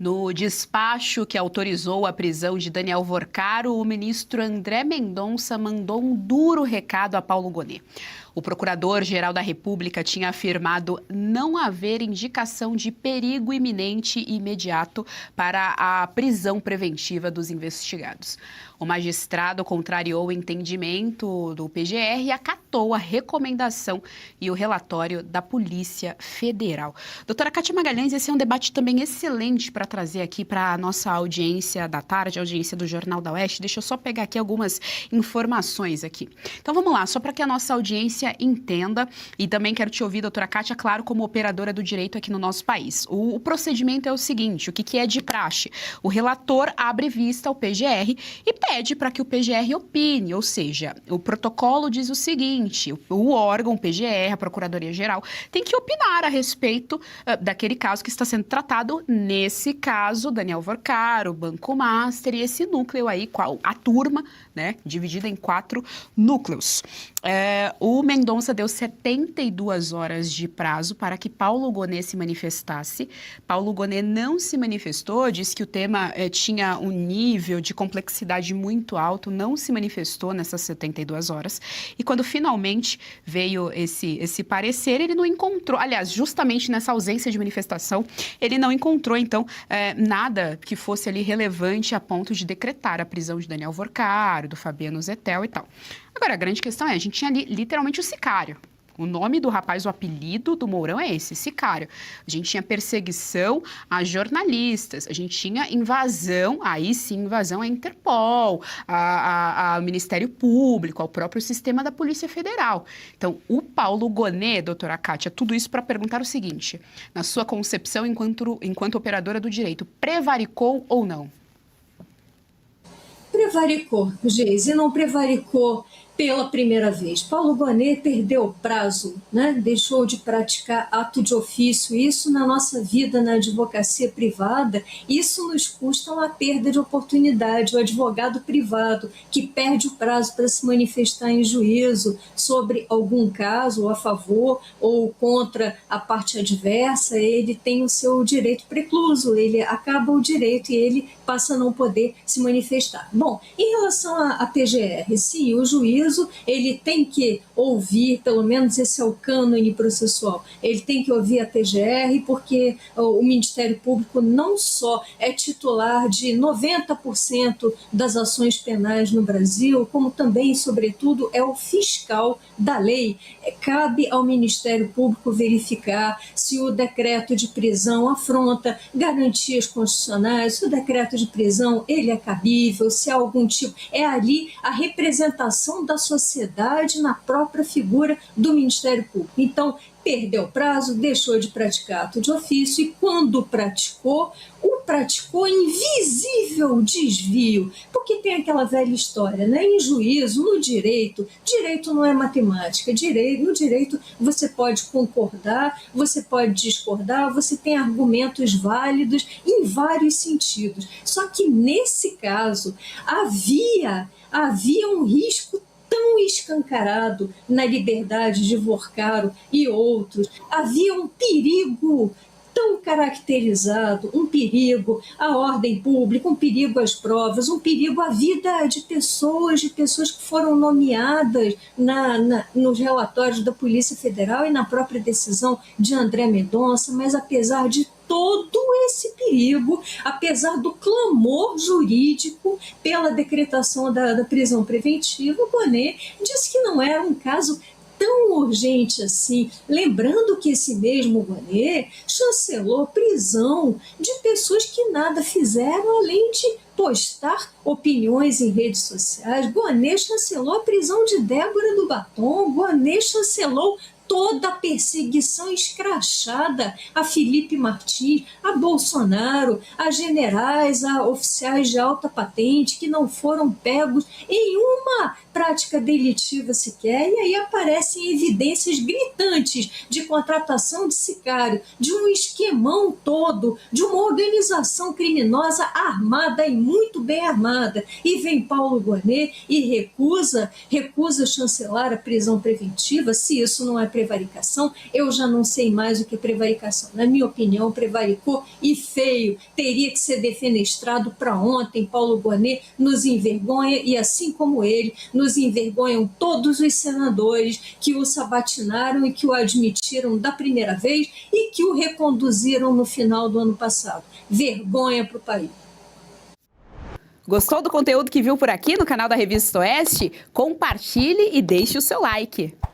No despacho que autorizou a prisão de Daniel Vorcaro, o ministro André Mendonça mandou um duro recado a Paulo Gonet. O procurador-geral da República tinha afirmado não haver indicação de perigo iminente e imediato para a prisão preventiva dos investigados. O magistrado contrariou o entendimento do PGR e acatou a recomendação e o relatório da Polícia Federal. Doutora Kátia Magalhães, esse é um debate também excelente para trazer aqui para a nossa audiência da tarde, a audiência do Jornal da Oeste. Deixa eu só pegar aqui algumas informações aqui. Então vamos lá, só para que a nossa audiência entenda, e também quero te ouvir, doutora Kátia, claro, como operadora do direito aqui no nosso país. O procedimento é o seguinte, o que é de praxe? O relator abre vista ao PGR e pede para que o PGR opine, ou seja, o protocolo diz o seguinte, o órgão, o PGR, a Procuradoria-Geral, tem que opinar a respeito daquele caso que está sendo tratado, nesse caso, Daniel Vorcaro, Banco Master e esse núcleo aí, a turma, né, dividida em 4 núcleos. O Mendonça deu 72 horas de prazo para que Paulo Gonet se manifestasse. Paulo Gonet não se manifestou, disse que o tema tinha um nível de complexidade muito alto, não se manifestou nessas 72 horas. E quando finalmente veio esse parecer, ele não encontrou, aliás, justamente nessa ausência de manifestação, ele não encontrou, então, nada que fosse ali relevante a ponto de decretar a prisão de Daniel Vorcaro, do Fabiano Zettel e tal. Agora, a grande questão é, a gente tinha ali literalmente o sicário. O nome do rapaz, o apelido do Mourão é esse, sicário. A gente tinha perseguição a jornalistas, a gente tinha invasão, aí sim, invasão à Interpol, ao Ministério Público, ao próprio sistema da Polícia Federal. Então, o Paulo Gonet, doutora Kátia, tudo isso para perguntar o seguinte, na sua concepção enquanto operadora do direito, prevaricou ou não? Prevaricou, Geise, não prevaricou pela primeira vez. Paulo Gonet perdeu o prazo, né? Deixou de praticar ato de ofício. Isso na nossa vida, na advocacia privada, isso nos custa uma perda de oportunidade. O advogado privado que perde o prazo para se manifestar em juízo sobre algum caso, ou a favor ou contra a parte adversa, ele tem o seu direito precluso, ele acaba o direito e ele passa a não poder se manifestar. Bom, em relação à PGR, sim, o juízo ele tem que ouvir, pelo menos esse é o cânone processual, ele tem que ouvir a PGR porque o Ministério Público não só é titular de 90% das ações penais no Brasil, como também, sobretudo, é o fiscal da lei. Cabe ao Ministério Público verificar se o decreto de prisão afronta garantias constitucionais, se o decreto de prisão ele é cabível, se há algum tipo... É ali a representação da sociedade na própria figura do Ministério Público. Então, perdeu o prazo, deixou de praticar ato de ofício e, quando praticou, o praticou em visível desvio, porque tem aquela velha história, né? Em juízo, no direito não é matemática, no direito você pode concordar, você pode discordar, você tem argumentos válidos em vários sentidos. Só que nesse caso havia um risco tão escancarado na liberdade de Vorcaro e outros, havia um perigo tão caracterizado, um perigo à ordem pública, um perigo às provas, um perigo à vida de pessoas que foram nomeadas nos relatórios da Polícia Federal e na própria decisão de André Mendonça, mas apesar de todo esse perigo, apesar do clamor jurídico pela decretação da prisão preventiva, o Gonet disse que não era um caso tão urgente assim, lembrando que esse mesmo Gonet chancelou prisão de pessoas que nada fizeram além de postar opiniões em redes sociais. Gonet chancelou a prisão de Débora do Batom, Gonet chancelou toda a perseguição escrachada a Felipe Martins, a Bolsonaro, a generais, a oficiais de alta patente que não foram pegos em uma prática delitiva sequer, e aí aparecem evidências gritantes de contratação de sicário, de um esquemão todo, de uma organização criminosa armada e muito bem armada, e vem Paulo Gonet e recusa chancelar a prisão preventiva. Se isso não é prevaricação, eu já não sei mais o que é prevaricação. Na minha opinião, prevaricou e feio, teria que ser defenestrado para ontem. Paulo Gonet nos envergonha e, assim como ele, nos envergonham todos os senadores que o sabatinaram e que o admitiram da primeira vez e que o reconduziram no final do ano passado. Vergonha para o país. Gostou do conteúdo que viu por aqui no canal da Revista Oeste? Compartilhe e deixe o seu like.